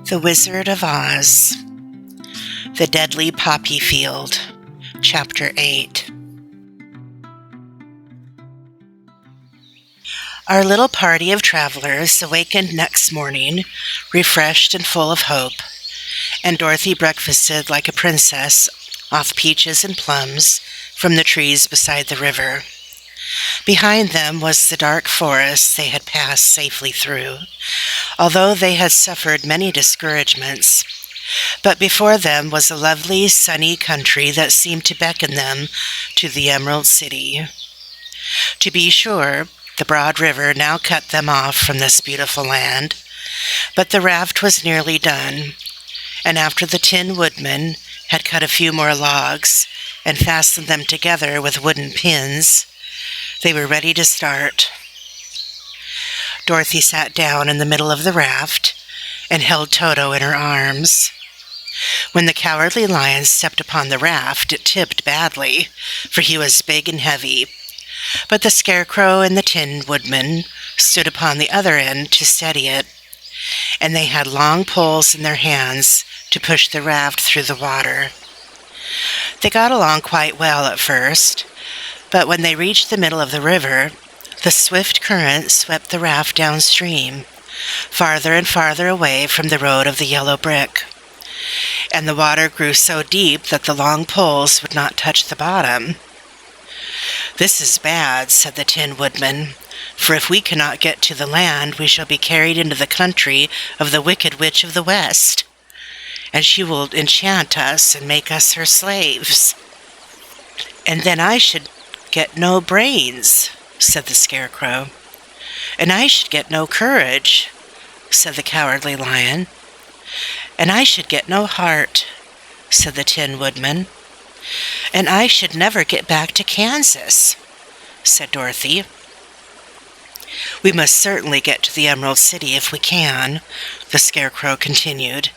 The Wizard of Oz, The Deadly Poppy Field, Chapter 8. Our little party of travelers awakened next morning, refreshed and full of hope, and Dorothy breakfasted like a princess off peaches and plums from the trees beside the river. Behind them was the dark forest they had passed safely through, although they had suffered many discouragements. But before them was a lovely, sunny country that seemed to beckon them to the Emerald City. To be sure, the broad river now cut them off from this beautiful land, but the raft was nearly done, and after the Tin Woodman had cut a few more logs and fastened them together with wooden pins, they were ready to start. Dorothy sat down in the middle of the raft and held Toto in her arms. When the Cowardly Lion stepped upon the raft, it tipped badly, for he was big and heavy. But the Scarecrow and the Tin Woodman stood upon the other end to steady it, and they had long poles in their hands to push the raft through the water. They got along quite well at first, but when they reached the middle of the river, the swift current swept the raft downstream, farther and farther away from the road of the yellow brick, and the water grew so deep that the long poles would not touch the bottom. "This is bad," said the Tin Woodman, "for if we cannot get to the land, we shall be carried into the country of the Wicked Witch of the West, and she will enchant us and make us her slaves. And then I should get no brains," said the Scarecrow. "And I should get no courage," said the Cowardly Lion. "And I should get no heart," said the Tin Woodman. "And I should never get back to Kansas," said Dorothy. "We must certainly get to the Emerald City if we can," the Scarecrow continued,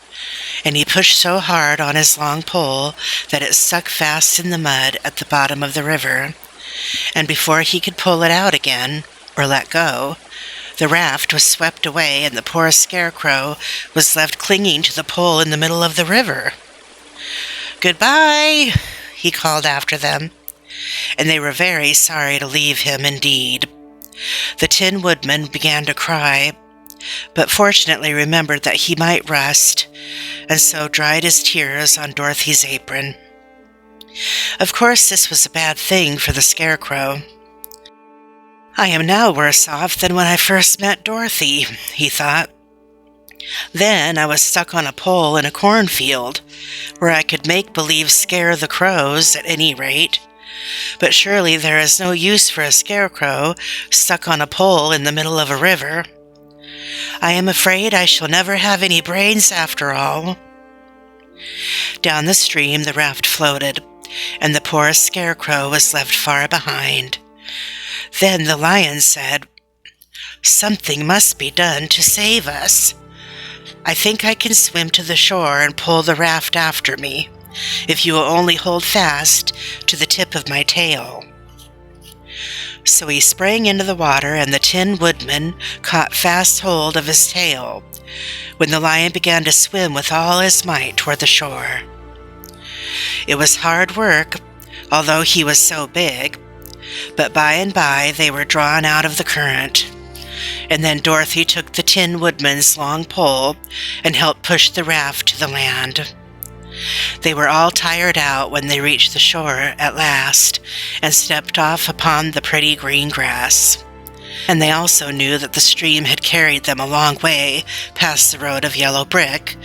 and he pushed so hard on his long pole that it stuck fast in the mud at the bottom of the river, and before he could pull it out again, or let go, the raft was swept away and the poor Scarecrow was left clinging to the pole in the middle of the river. "Goodbye," he called after them, and they were very sorry to leave him indeed. The Tin Woodman began to cry, but fortunately remembered that he might rust, and so dried his tears on Dorothy's apron. Of course, this was a bad thing for the Scarecrow. "I am now worse off than when I first met Dorothy," he thought. "Then I was stuck on a pole in a cornfield, where I could make-believe scare the crows at any rate. But surely there is no use for a scarecrow stuck on a pole in the middle of a river. I am afraid I shall never have any brains after all." Down the stream the raft floated, and the poor Scarecrow was left far behind. Then the Lion said, "Something must be done to save us. I think I can swim to the shore and pull the raft after me, if you will only hold fast to the tip of my tail." So he sprang into the water, and the Tin Woodman caught fast hold of his tail, when the Lion began to swim with all his might toward the shore. It was hard work, although he was so big, but by and by they were drawn out of the current, and then Dorothy took the Tin Woodman's long pole and helped push the raft to the land. They were all tired out when they reached the shore at last and stepped off upon the pretty green grass, and they also knew that the stream had carried them a long way past the road of yellow brick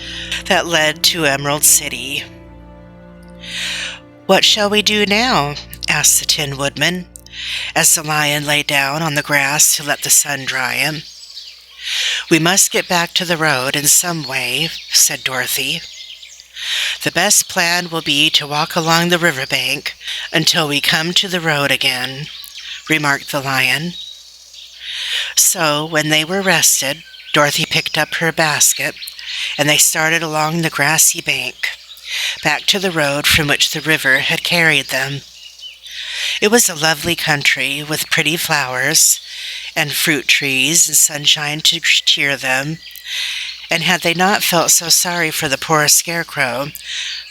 that led to Emerald City. "What shall we do now?" asked the Tin Woodman, as the Lion lay down on the grass to let the sun dry him. "We must get back to the road in some way," said Dorothy. "The best plan will be to walk along the riverbank until we come to the road again," remarked the Lion. So, when they were rested, Dorothy picked up her basket, and they started along the grassy bank, back to the road from which the river had carried them. It was a lovely country with pretty flowers and fruit trees and sunshine to cheer them, and had they not felt so sorry for the poor scarecrow,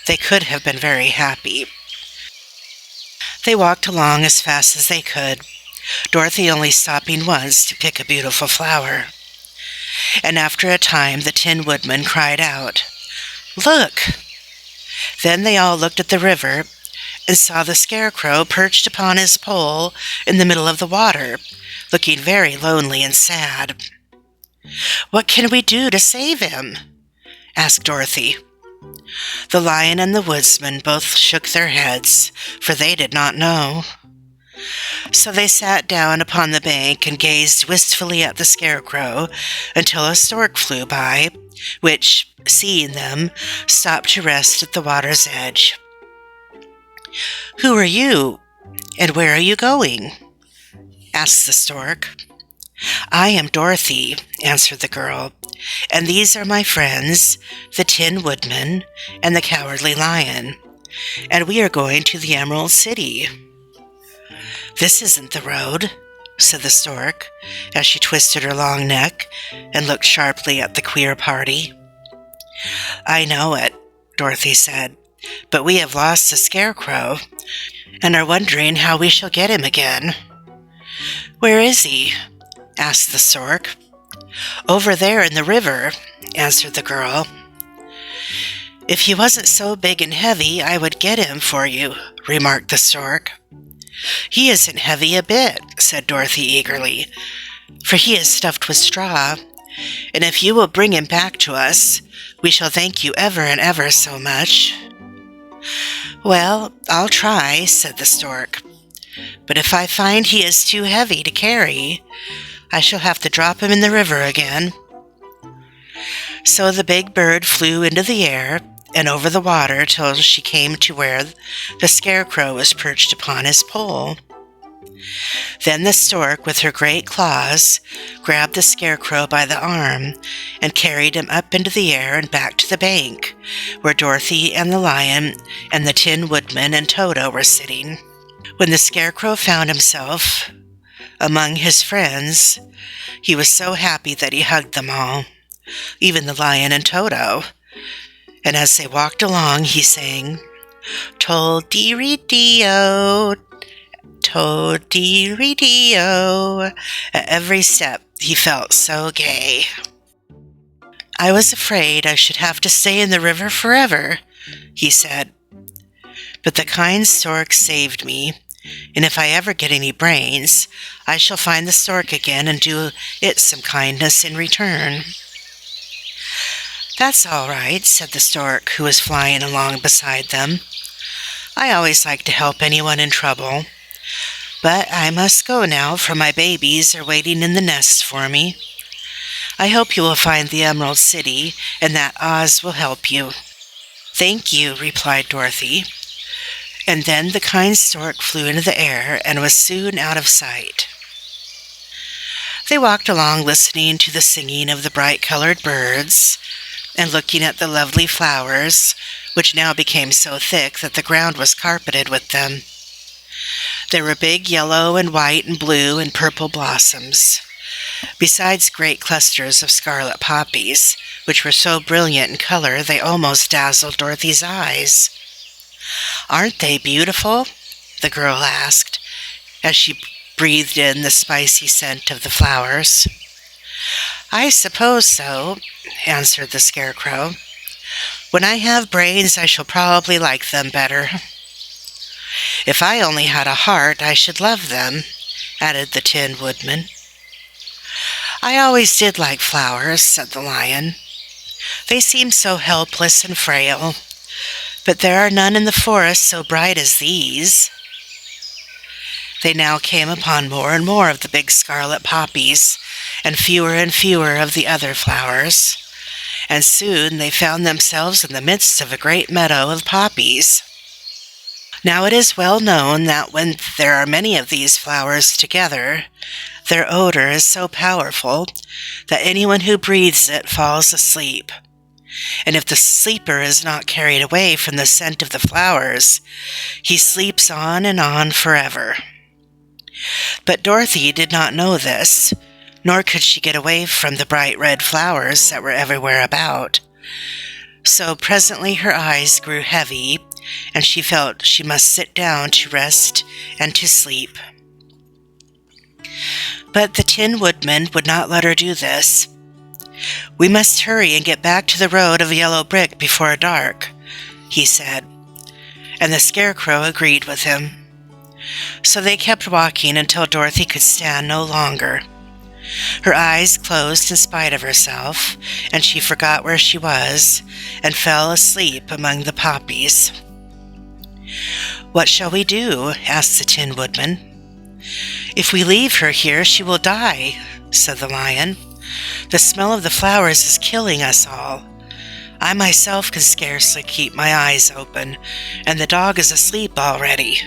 they could have been very happy. They walked along as fast as they could, Dorothy only stopping once to pick a beautiful flower. And after a time the Tin Woodman cried out, "Look!" Then they all looked at the river and saw the scarecrow perched upon his pole in the middle of the water, looking very lonely and sad. "What can we do to save him?" asked Dorothy. The lion and the woodsman both shook their heads, for they did not know. So they sat down upon the bank and gazed wistfully at the scarecrow until a stork flew by, which, seeing them, stopped to rest at the water's edge. "Who are you, and where are you going?" asked the stork. "I am Dorothy," answered the girl, "and these are my friends, the Tin Woodman and the Cowardly Lion, and we are going to the Emerald City." "This isn't the road," said the stork, as she twisted her long neck and looked sharply at the queer party. "I know it," Dorothy said, "but we have lost the scarecrow and are wondering how we shall get him again." "Where is he?" asked the stork. "Over there in the river," answered the girl. "If he wasn't so big and heavy, I would get him for you," remarked the stork. "He isn't heavy a bit," said Dorothy eagerly, "for he is stuffed with straw, and if you will bring him back to us, we shall thank you ever and ever so much." "Well, I'll try," said the stork, "but if I find he is too heavy to carry, I shall have to drop him in the river again." So the big bird flew into the air and over the water till she came to where the scarecrow was perched upon his pole. Then the stork, with her great claws, grabbed the scarecrow by the arm and carried him up into the air and back to the bank, where Dorothy and the lion and the Tin Woodman and Toto were sitting. When the scarecrow found himself among his friends, he was so happy that he hugged them all, even the lion and Toto. And as they walked along, he sang, "Tol-dee-ri-dee-o, tol-dee-ri-dee-o." At every step, he felt so gay. "I was afraid I should have to stay in the river forever," he said. "But the kind stork saved me, and if I ever get any brains, I shall find the stork again and do it some kindness in return." "That's all right," said the stork, who was flying along beside them. "I always like to help anyone in trouble. But I must go now, for my babies are waiting in the nests for me. I hope you will find the Emerald City, and that Oz will help you." "Thank you," replied Dorothy. And then the kind stork flew into the air and was soon out of sight. They walked along listening to the singing of the bright-colored birds and looking at the lovely flowers, which now became so thick that the ground was carpeted with them. There were big yellow and white and blue and purple blossoms, besides great clusters of scarlet poppies, which were so brilliant in color they almost dazzled Dorothy's eyes. "Aren't they beautiful?" the girl asked, as she breathed in the spicy scent of the flowers. "I suppose so," answered the scarecrow. "When I have brains, I shall probably like them better." "If I only had a heart, I should love them," added the Tin Woodman. "I always did like flowers," said the lion. "They seem so helpless and frail, but there are none in the forest so bright as these." They now came upon more and more of the big scarlet poppies, and fewer of the other flowers, and soon they found themselves in the midst of a great meadow of poppies. Now it is well known that when there are many of these flowers together, their odor is so powerful that anyone who breathes it falls asleep. And if the sleeper is not carried away from the scent of the flowers, he sleeps on and on forever. But Dorothy did not know this, nor could she get away from the bright red flowers that were everywhere about. So presently her eyes grew heavy, and she felt she must sit down to rest and to sleep. But the Tin Woodman would not let her do this. "We must hurry and get back to the road of yellow brick before dark," he said, and the Scarecrow agreed with him. So they kept walking until Dorothy could stand no longer. Her eyes closed in spite of herself, and she forgot where she was, and fell asleep among the poppies. "What shall we do?" asked the Tin Woodman. "If we leave her here, she will die," said the Lion. "The smell of the flowers is killing us all. I myself can scarcely keep my eyes open, and the dog is asleep already."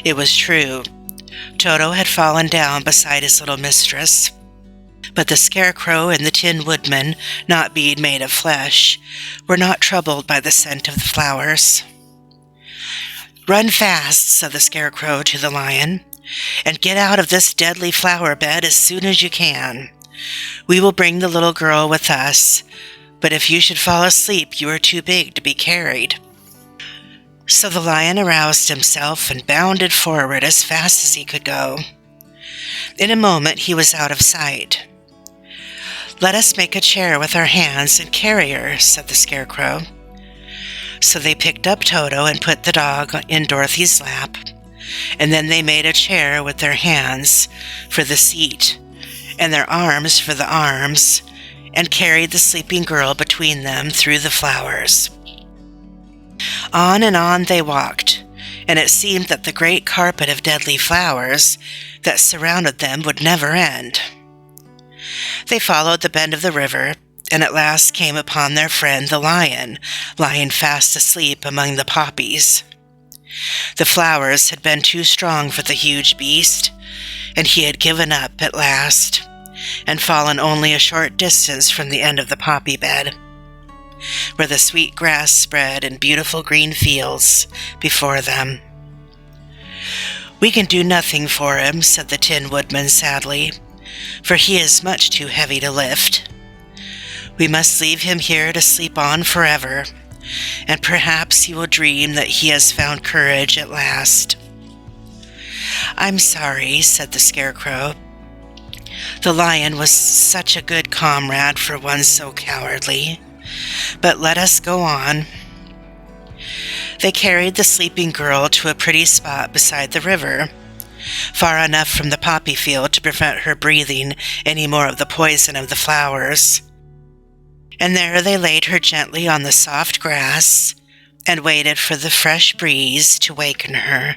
It was true. Toto had fallen down beside his little mistress. But the Scarecrow and the Tin Woodman, not being made of flesh, were not troubled by the scent of the flowers. "Run fast," said the Scarecrow to the Lion, "and get out of this deadly flower bed as soon as you can. We will bring the little girl with us, but if you should fall asleep, you are too big to be carried." So the Lion aroused himself and bounded forward as fast as he could go. In a moment he was out of sight. "Let us make a chair with our hands and carry her," said the Scarecrow. So they picked up Toto and put the dog in Dorothy's lap, and then they made a chair with their hands for the seat and their arms for the arms, and carried the sleeping girl between them through the flowers. On and on they walked, and it seemed that the great carpet of deadly flowers that surrounded them would never end. They followed the bend of the river, and at last came upon their friend the Lion, lying fast asleep among the poppies. The flowers had been too strong for the huge beast, and he had given up at last, and fallen only a short distance from the end of the poppy bed, where the sweet grass spread in beautiful green fields before them. "We can do nothing for him," said the Tin Woodman sadly, "for he is much too heavy to lift. We must leave him here to sleep on forever, and perhaps he will dream that he has found courage at last." "I'm sorry," said the Scarecrow. "The Lion was such a good comrade for one so cowardly. But let us go on." They carried the sleeping girl to a pretty spot beside the river, far enough from the poppy field to prevent her breathing any more of the poison of the flowers. And there they laid her gently on the soft grass and waited for the fresh breeze to waken her.